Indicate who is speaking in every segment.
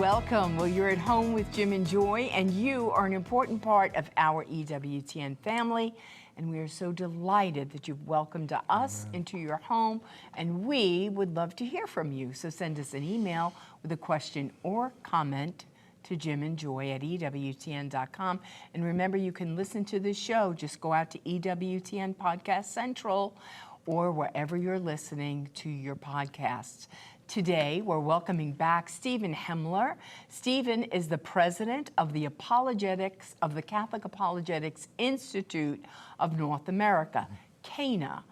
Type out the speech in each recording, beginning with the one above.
Speaker 1: welcome. Well, you're at home with Jim and Joy, and you are an important part of our EWTN family. And we are so delighted that you've welcomed us into your home, and we would love to hear from you. So send us an email with a question or comment to jimandjoy@EWTN.com. And remember, you can listen to this show. Just go out to EWTN Podcast Central or wherever you're listening to your podcasts. Today, we're welcoming back Steven Hemler. Steven is the president of the Apologetics of the Catholic Apologetics Institute of North America, CANA,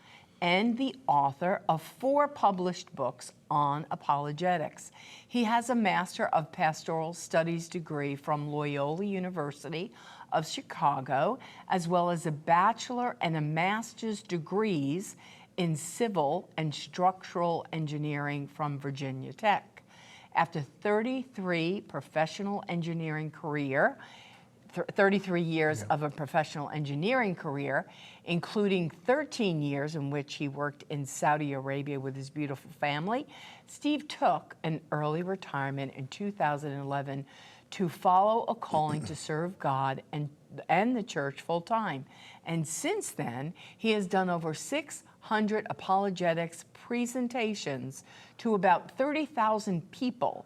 Speaker 1: and the author of 4 published books on apologetics. He has a Master of Pastoral Studies degree from Loyola University of Chicago, as well as a bachelor and a master's degrees in civil and structural engineering from Virginia Tech. After 33 professional engineering career, 33 years of a professional engineering career, including 13 years in which he worked in Saudi Arabia with his beautiful family, Steve took an early retirement in 2011 to follow a calling to serve God and the church full time. And since then, he has done over 600 apologetics presentations to about 30,000 people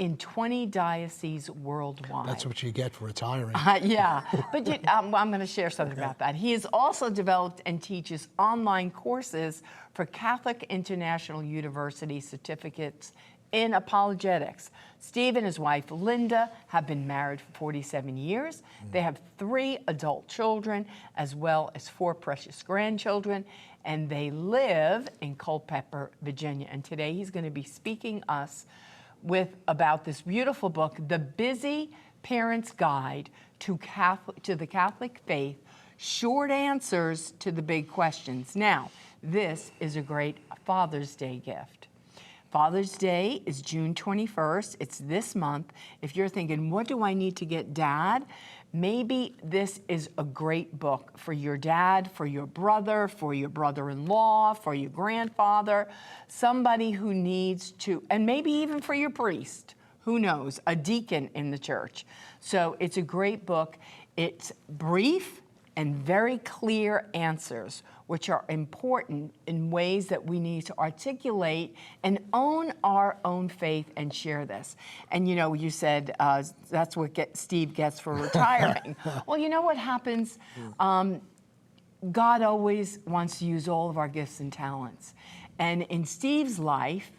Speaker 1: in 20 dioceses worldwide.
Speaker 2: That's what you get for retiring.
Speaker 1: Yeah, but I'm going to share something about that. He has also developed and teaches online courses for Catholic International University certificates in apologetics. Steve and his wife, Linda, have been married for 47 years. They have 3 adult children, as well as 4 precious grandchildren, and they live in Culpeper, Virginia. And today he's going to be speaking us about this beautiful book, The Busy Parent's Guide to the Catholic Faith, Short Answers to the Big Questions. Now, this is a great Father's Day gift. Father's Day is June 21st. It's this month. If you're thinking, what do I need to get Dad? Maybe this is a great book for your dad, for your brother-in-law, for your grandfather, somebody who needs to, and maybe even for your priest, who knows, a deacon in the church. So it's a great book. It's brief and very clear answers, which are important in ways that we need to articulate and own our own faith and share this. And you know, you said that's what Steve gets for retiring. Well, you know what happens? God always wants to use all of our gifts and talents. And in Steve's life,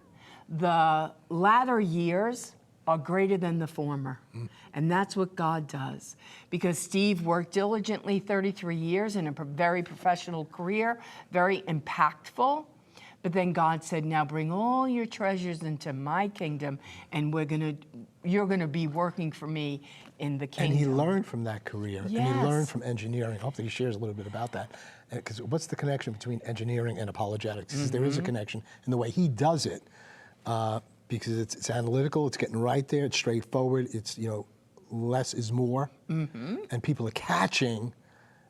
Speaker 1: the latter years are greater than the former. And that's what God does. Because Steve worked diligently 33 years in a very professional career, very impactful. But then God said, now bring all your treasures into my kingdom, and you're gonna be working for me in the kingdom.
Speaker 2: And he learned from that career,
Speaker 1: yes.
Speaker 2: And he learned from engineering. Hopefully he shares a little bit about that. Because what's the connection between engineering and apologetics? There is a connection in the way he does it. Because it's analytical, it's getting right there, it's straightforward, it's, less is more. And people are catching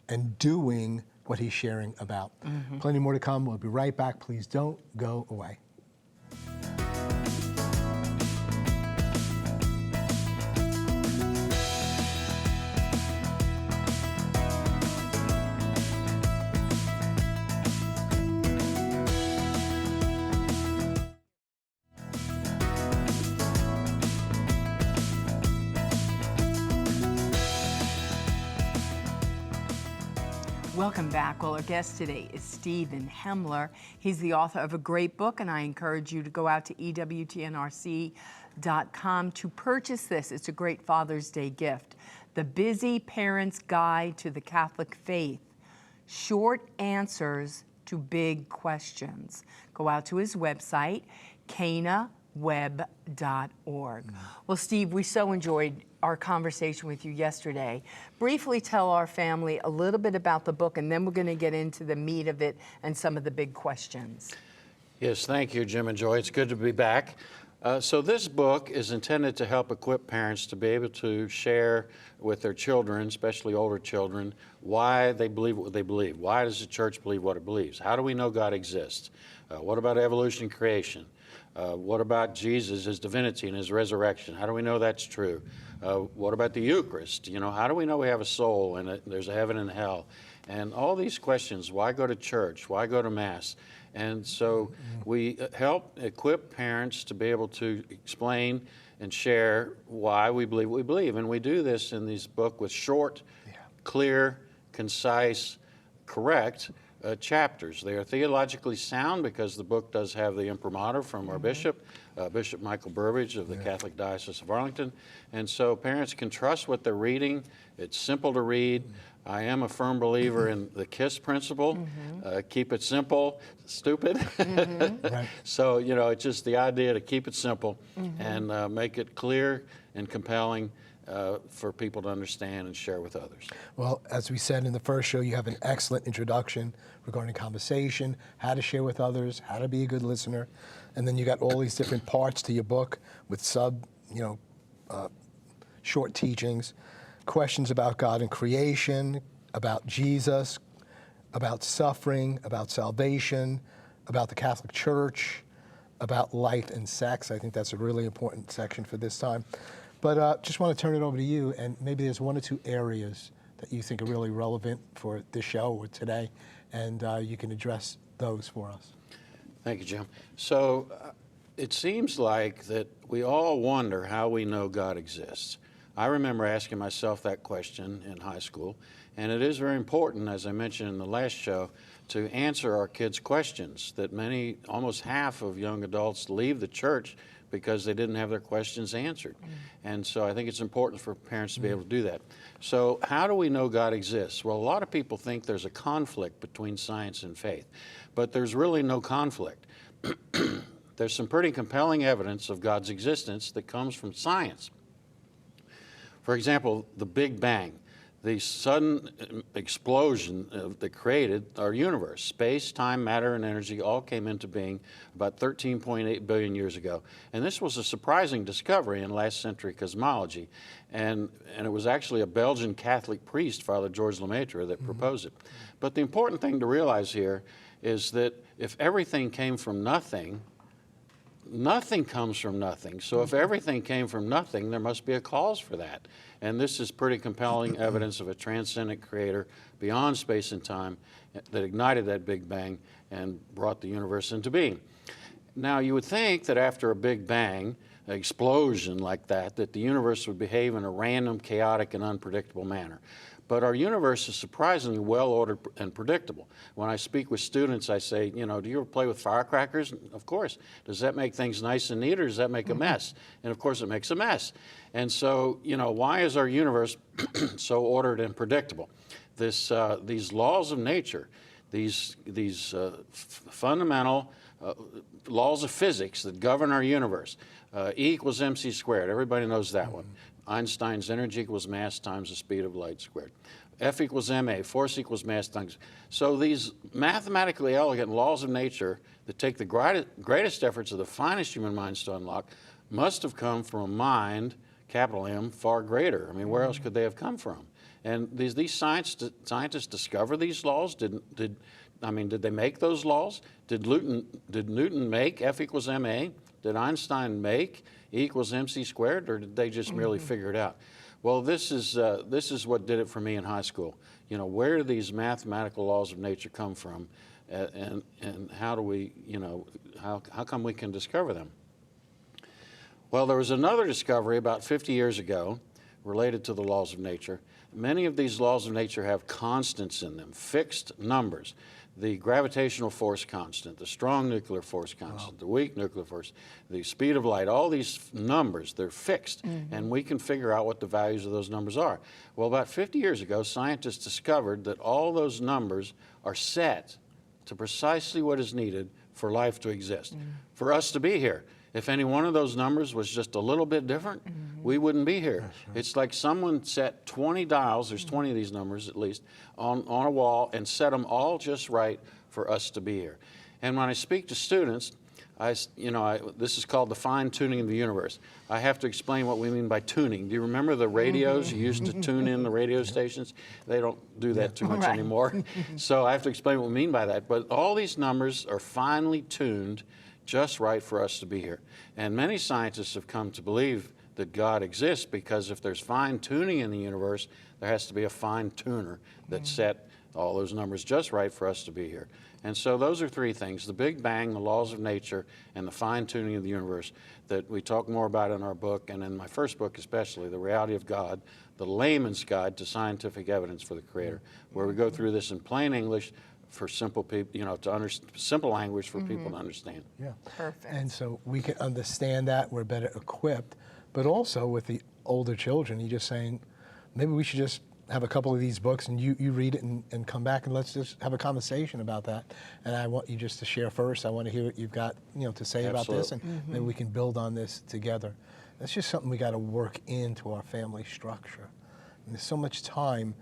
Speaker 2: and doing what he's sharing about. Plenty more to come. We'll be right back. Please don't go away.
Speaker 1: Welcome back. Well, our guest today is Steven Hemler. He's the author of a great book, and I encourage you to go out to EWTNRC.com to purchase this. It's a great Father's Day gift. The Busy Parent's Guide to the Catholic Faith, Short Answers to Big Questions. Go out to his website, canaweb.org. Well, Steve, we so enjoyed our conversation with you yesterday. Briefly tell our family a little bit about the book, and then we're going to get into the meat of it and some of the big questions.
Speaker 3: Yes, thank you, Jim and Joy. It's good to be back. So this book is intended to help equip parents to be able to share with their children, especially older children, why they believe what they believe. Why does the church believe what it believes? How do we know God exists? What about evolution and creation? What about Jesus, his divinity and his resurrection? How do we know that's true? What about the Eucharist? You know, how do we know we have a soul and there's a heaven and hell? And all these questions, why go to church? Why go to Mass? And so we help equip parents to be able to explain and share why we believe what we believe. And we do this in this book with short, clear, concise, correct chapters. They are theologically sound because the book does have the imprimatur from our bishop, Bishop Michael Burbidge of the Catholic Diocese of Arlington. And so parents can trust what they're reading. It's simple to read. I am a firm believer in the KISS principle. Keep it simple, stupid. Right. So, you know, it's just the idea to keep it simple and make it clear and compelling for people to understand and share with others.
Speaker 2: Well, as we said in the first show, you have an excellent introduction regarding conversation, how to share with others, how to be a good listener, and then you got all these different parts to your book with short teachings, questions about God and creation, about Jesus, about suffering, about salvation, about the Catholic Church, about life and sex. I think that's a really important section for this time. But just want to turn it over to you, and maybe there's one or two areas that you think are really relevant for this show or today, and you can address those for us.
Speaker 3: Thank you, Jim. So it seems like that we all wonder how we know God exists. I remember asking myself that question in high school, and it is very important, as I mentioned in the last show, to answer our kids' questions that almost half of young adults leave the church because they didn't have their questions answered. And so I think it's important for parents to be able to do that. So how do we know God exists? Well, a lot of people think there's a conflict between science and faith, but there's really no conflict. There's some pretty compelling evidence of God's existence that comes from science. For example, the Big Bang, the sudden explosion that created our universe. Space, time, matter, and energy all came into being about 13.8 billion years ago. And this was a surprising discovery in last century cosmology. And it was actually a Belgian Catholic priest, Father George Lemaitre, that proposed it. But the important thing to realize here is that if everything came from nothing, nothing comes from nothing. So if everything came from nothing, there must be a cause for that. And this is pretty compelling evidence of a transcendent creator beyond space and time that ignited that Big Bang and brought the universe into being. Now, you would think that after a Big Bang, an explosion like that the universe would behave in a random, chaotic, and unpredictable manner. But our universe is surprisingly well-ordered and predictable. When I speak with students, I say, you know, do you ever play with firecrackers? Of course. Does that make things nice and neat, or does that make a mess? And of course it makes a mess. And so, you know, why is our universe so ordered and predictable? These laws of nature, these fundamental laws of physics that govern our universe. E equals mc squared. Everybody knows that one. Einstein's energy equals mass times the speed of light squared. F equals ma, force equals mass times. So these mathematically elegant laws of nature that take the greatest efforts of the finest human minds to unlock must have come from a mind, capital M, far greater. I mean, where else could they have come from? And these scientists discover these laws? Did they make those laws? Did Newton make F equals ma? Did Einstein make E equals mc squared, or did they just merely figure it out? Well, this is what did it for me in high school. You know, where do these mathematical laws of nature come from, and how do we, you know, how come we can discover them? Well, there was another discovery about 50 years ago related to the laws of nature. Many of these laws of nature have constants in them, fixed numbers. The gravitational force constant, the strong nuclear force constant, the weak nuclear force, the speed of light, all these numbers, they're fixed, and we can figure out what the values of those numbers are. Well, about 50 years ago, scientists discovered that all those numbers are set to precisely what is needed for life to exist, for us to be here. If any one of those numbers was just a little bit different, we wouldn't be here. It's like someone set 20 dials, there's 20 of these numbers at least, on a wall and set them all just right for us to be here. And when I speak to students, this is called the fine tuning of the universe. I have to explain what we mean by tuning. Do you remember the radios you used to tune in the radio stations? They don't do that too much
Speaker 1: Right.
Speaker 3: anymore. So I have to explain what we mean by that. But all these numbers are finely tuned just right for us to be here. And many scientists have come to believe that God exists because if there's fine tuning in the universe, there has to be a fine tuner that set all those numbers just right for us to be here. And so those are three things: the Big Bang, the laws of nature, and the fine tuning of the universe that we talk more about in our book, and in my first book especially, The Reality of God, the Layman's Guide to Scientific Evidence for the Creator, where we go through this in plain English for simple people, simple language for people to understand.
Speaker 2: Yeah.
Speaker 1: Perfect.
Speaker 2: And so we can understand that, we're better equipped. But also with the older children, you're just saying, maybe we should just have a couple of these books and you read it and come back and let's just have a conversation about that. And I want you just to share first. I want to hear what you've got to say about this, and maybe we can build on this together. That's just something we got to work into our family structure. And there's so much time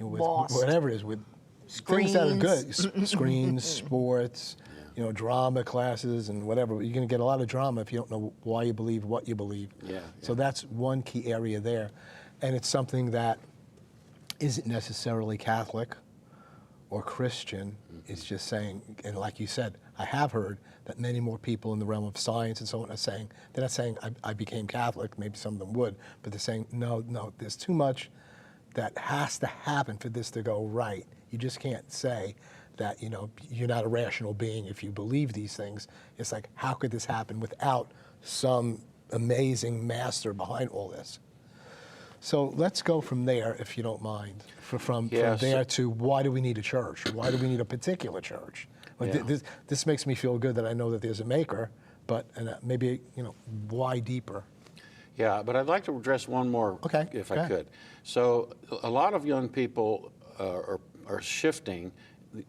Speaker 2: with
Speaker 1: Lost.
Speaker 2: whatever it is, with things that are good, screens, sports, drama classes and whatever. You're going to get a lot of drama if you don't know why you believe what you believe.
Speaker 3: Yeah.
Speaker 2: So that's one key area there. And it's something that isn't necessarily Catholic or Christian. It's just saying, and like you said, I have heard that many more people in the realm of science and so on are saying, they're not saying I became Catholic, maybe some of them would, but they're saying, no, there's too much that has to happen for this to go right. You just can't say that, you're not a rational being if you believe these things. It's like, how could this happen without some amazing master behind all this? So let's go from there, if you don't mind, from there to why do we need a church? Why do we need a particular church? Like this makes me feel good that I know that there's a maker, but maybe, why deeper?
Speaker 3: Yeah, but I'd like to address one more, if I could. So a lot of young people are shifting.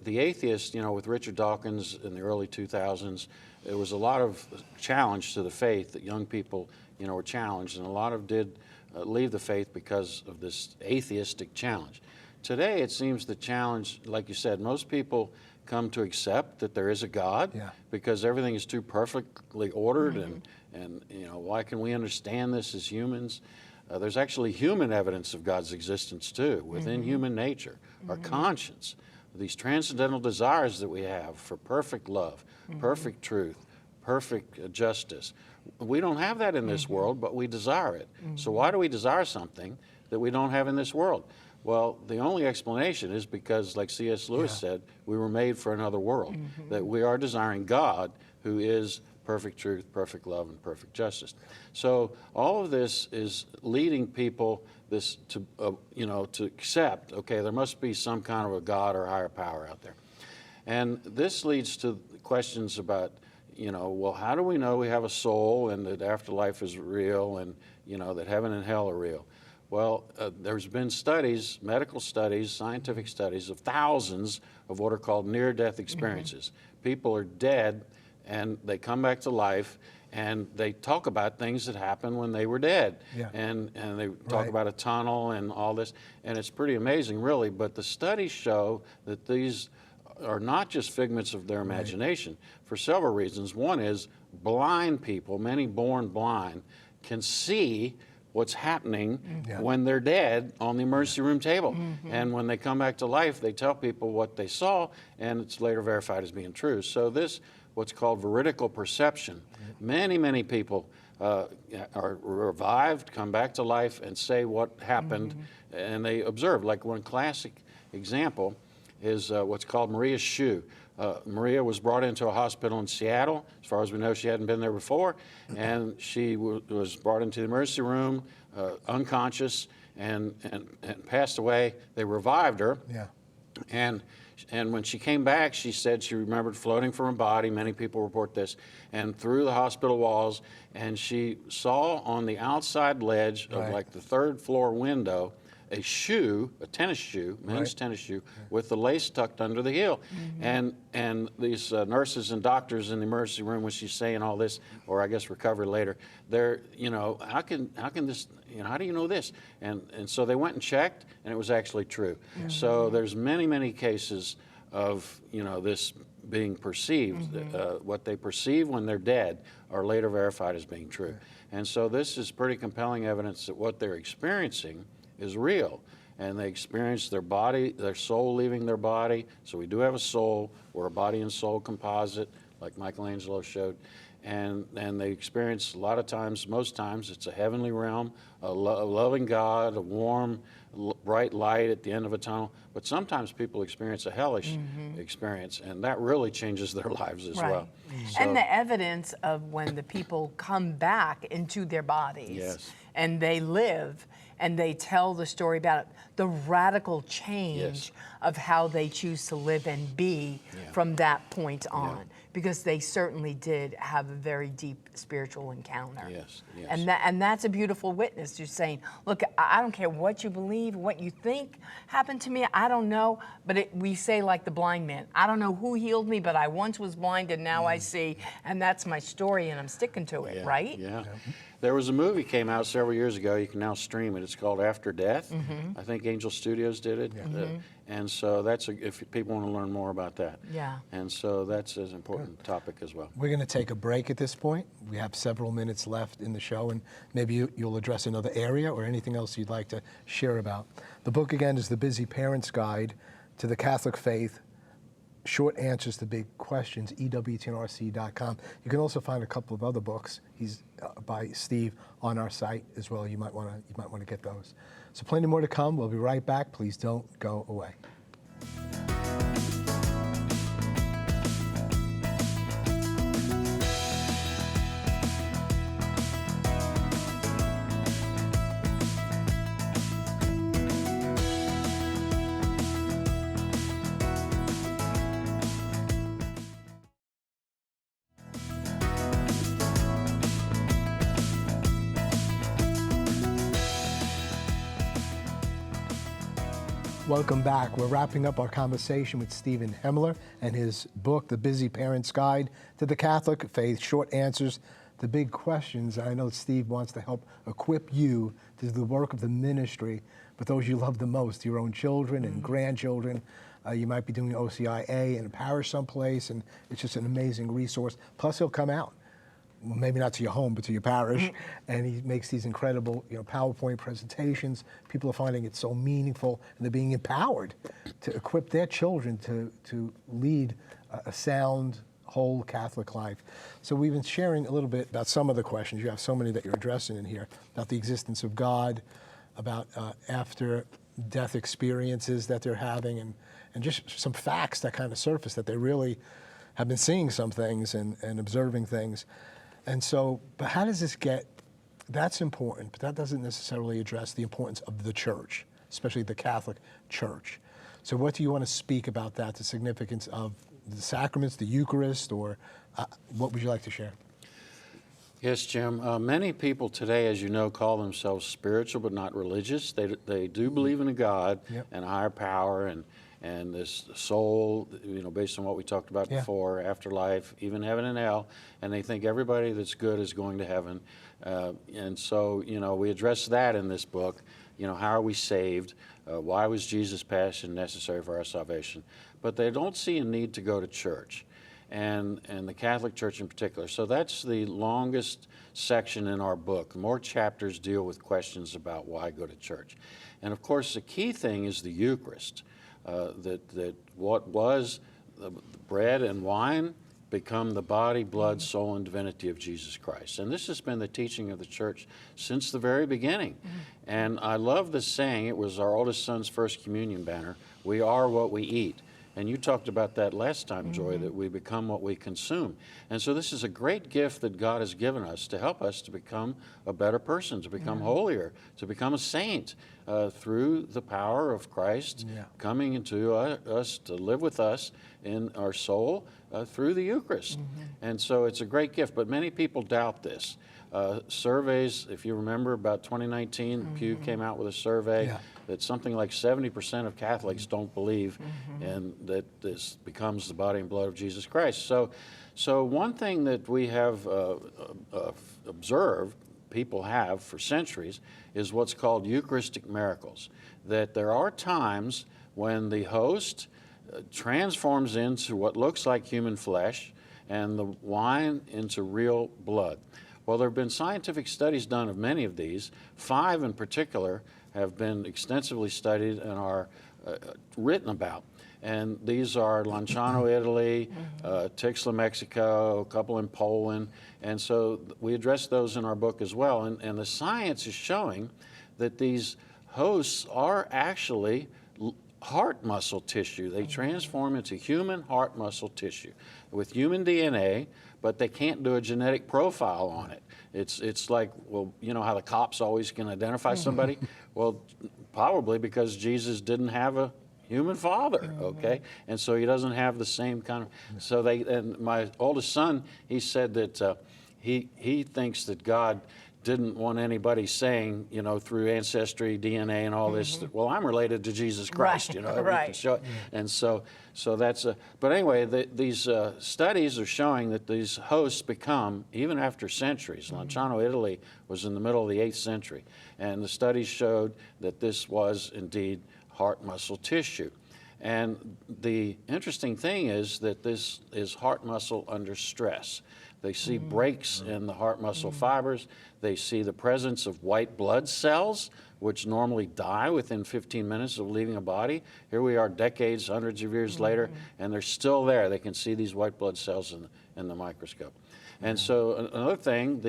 Speaker 3: The atheists, with Richard Dawkins in the early 2000s, there was a lot of challenge to the faith that young people, were challenged, and a lot of did leave the faith because of this atheistic challenge. Today, it seems the challenge, like you said, most people come to accept that there is a God because everything is too perfectly ordered, and why can we understand this as humans? There's actually human evidence of God's existence too, within human nature, our conscience, these transcendental desires that we have for perfect love, perfect truth, perfect justice. We don't have that in this world, but we desire it. So why do we desire something that we don't have in this world? Well, the only explanation is because, like C.S. Lewis said, we were made for another world, that we are desiring God, who is perfect truth, perfect love, and perfect justice. So all of this is leading people to accept, okay, there must be some kind of a God or higher power out there. And this leads to questions about, well, how do we know we have a soul and that afterlife is real and, that heaven and hell are real? Well, there's been studies, medical studies, scientific studies of thousands of what are called near-death experiences. People are dead and they come back to life and they talk about things that happened when they were dead. And they talk about a tunnel and all this, and it's pretty amazing, really. But the studies show that these are not just figments of their imagination for several reasons. One is blind people, many born blind, can see what's happening when they're dead on the emergency room table. And when they come back to life, they tell people what they saw, and it's later verified as being true. So this, what's called veridical perception, many people are revived, come back to life, and say what happened, and they observe. Like one classic example is what's called Maria's shoe. Maria was brought into a hospital in Seattle. As far as we know, she hadn't been there before, and she was brought into the emergency room, unconscious, and passed away. They revived her, and when she came back, she said she remembered floating from her body. Many people report this, and through the hospital walls, and she saw on the outside ledge of like the third floor window a shoe, a tennis shoe, men's tennis shoe, with the lace tucked under the heel. And these nurses and doctors in the emergency room, when she's saying all this, or I guess recovery later, they're, how can this, how do you know this? And so they went and checked, and it was actually true. So there's many cases of, this being perceived. What they perceive when they're dead are later verified as being true. And so this is pretty compelling evidence that what they're experiencing is real. And they experience their body, their soul leaving their body. So we do have a soul. We're a body and soul composite, like Michelangelo showed. And they experience a lot of times, most times, it's a heavenly realm, a loving God, a warm, bright light at the end of a tunnel. But sometimes people experience a hellish experience, and that really changes their lives as well.
Speaker 1: And the evidence of when the people come back into their bodies and they live and they tell the story about it, the radical change of how they choose to live and be from that point on. Because they certainly did have a very deep spiritual encounter. And that's a beautiful witness. You're saying, look, I don't care what you believe, what you think happened to me, I don't know. But we say like the blind man, I don't know who healed me, but I once was blind and now I see. And that's my story and I'm sticking to it, right?
Speaker 3: There was a movie came out several years ago. You can now stream it. It's called After Death. I think Angel Studios did it. And so that's if people want to learn more about that. And so that's an important topic as well.
Speaker 2: We're going to take a break at this point. We have several minutes left in the show, and maybe you'll address another area or anything else you'd like to share about. The book, again, is The Busy Parent's Guide to the Catholic Faith, Short Answers to Big Questions, EWTNRC.com. You can also find a couple of other books. He's by Steve on our site as well. You might want to get those. So plenty more to come. We'll be right back. Please don't go away. Welcome back. We're wrapping up our conversation with Steven Hemler and his book, The Busy Parent's Guide to the Catholic Faith, Short Answers to Big Questions. I know Steve wants to help equip you to do the work of the ministry with those you love the most, your own children and grandchildren. You might be doing OCIA in a parish someplace, and it's just an amazing resource. Plus, he'll come out. Well, maybe not to your home, but to your parish, and he makes these incredible, PowerPoint presentations. People are finding it so meaningful, and they're being empowered to equip their children to lead a sound, whole Catholic life. So we've been sharing a little bit about some of the questions. You have so many that you're addressing in here, about the existence of God, about after-death experiences that they're having, and just some facts that kind of surface that they really have been seeing some things and observing things. And so, but how does this get, that's important, but that doesn't necessarily address the importance of the church, especially the Catholic Church. So what do you want to speak about that, the significance of the sacraments, the Eucharist, or what would you like to share?
Speaker 3: Yes, Jim. Many people today, as you know, call themselves spiritual but not religious. They do believe in a God and a higher power and this soul, based on what we talked about before, afterlife, even heaven and hell, and they think everybody that's good is going to heaven. And so, we address that in this book. How are we saved? Why was Jesus' passion necessary for our salvation? But they don't see a need to go to church, and the Catholic Church in particular. So that's the longest section in our book. More chapters deal with questions about why go to church. And of course, the key thing is the Eucharist. That what was the bread and wine become the body, blood, soul, and divinity of Jesus Christ. And this has been the teaching of the church since the very beginning. And I love this saying. It was our oldest son's first communion banner. We are what we eat. And you talked about that last time, Joy, that we become what we consume. And so this is a great gift that God has given us to help us to become a better person, to become holier, to become a saint through the power of Christ coming into us to live with us in our soul through the Eucharist. And so it's a great gift, but many people doubt this. Surveys, if you remember, about 2019, Pew came out with a survey that something like 70% of Catholics don't believe and that this becomes the body and blood of Jesus Christ. So one thing that we have observed, people have for centuries, is what's called Eucharistic miracles. That there are times when the host transforms into what looks like human flesh and the wine into real blood. Well, there have been scientific studies done of many of these. 5 in particular have been extensively studied and are written about. And these are Lanciano, Italy, Tixla, Mexico, a couple in Poland. And so we address those in our book as well. And the science is showing that these hosts are actually heart muscle tissue. They transform into human heart muscle tissue with human DNA, but they can't do a genetic profile on it. It's like, well, you know how the cops always can identify somebody? Well, probably because Jesus didn't have a human father, okay? And so he doesn't have the same kind of, so and my oldest son, he said that he thinks that God didn't want anybody saying, you know, through ancestry, DNA, and all this, that, well, I'm related to Jesus Christ,
Speaker 1: Right,
Speaker 3: you know,
Speaker 1: right.
Speaker 3: we can show it. And so that's but anyway, these studies are showing that these hosts become, even after centuries, Lanciano, Italy was in the middle of the 8th century, and the studies showed that this was indeed heart muscle tissue. And the interesting thing is that this is heart muscle under stress. They see breaks in the heart muscle fibers. They see the presence of white blood cells, which normally die within 15 minutes of leaving a body. Here we are decades, hundreds of years later, and they're still there. They can see these white blood cells in the microscope. And so another thing,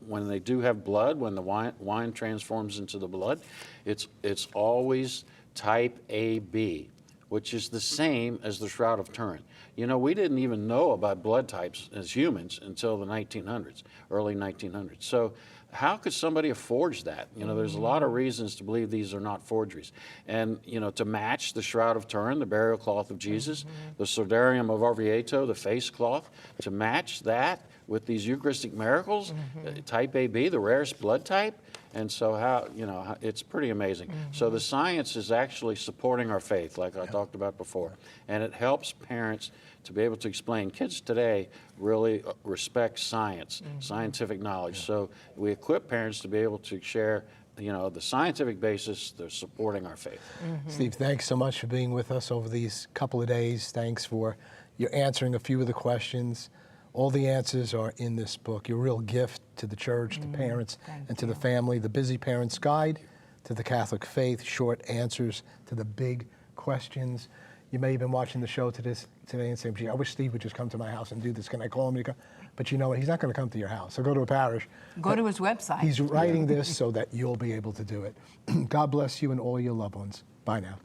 Speaker 3: when they do have blood, when the wine transforms into the blood, it's always type AB, which is the same as the Shroud of Turin. You know, we didn't even know about blood types as humans until the 1900s, early 1900s. So how could somebody have forged that? You know, there's a lot of reasons to believe these are not forgeries. And, you know, to match the Shroud of Turin, the burial cloth of Jesus, the Sordarium of Orvieto, the face cloth, to match that with these Eucharistic miracles, type AB, the rarest blood type. And so it's pretty amazing. So the science is actually supporting our faith, like I talked about before. And it helps parents to be able to explain. Kids today really respect science, scientific knowledge. So we equip parents to be able to share, you know, the scientific basis. They're supporting our faith.
Speaker 2: Steve, thanks so much for being with us over these couple of days. Thanks for your answering a few of the questions. All the answers are in this book. You're a real gift to the church, to parents, and to the family. The Busy Parent's Guide to the Catholic Faith, short answers to the big questions. You may have been watching the show today and saying, gee, I wish Steve would just come to my house and do this. Can I call him to come? But you know what? He's not going to come to your house. So go to a parish.
Speaker 1: Go to his website.
Speaker 2: He's writing this so that you'll be able to do it. God bless you and all your loved ones. Bye now.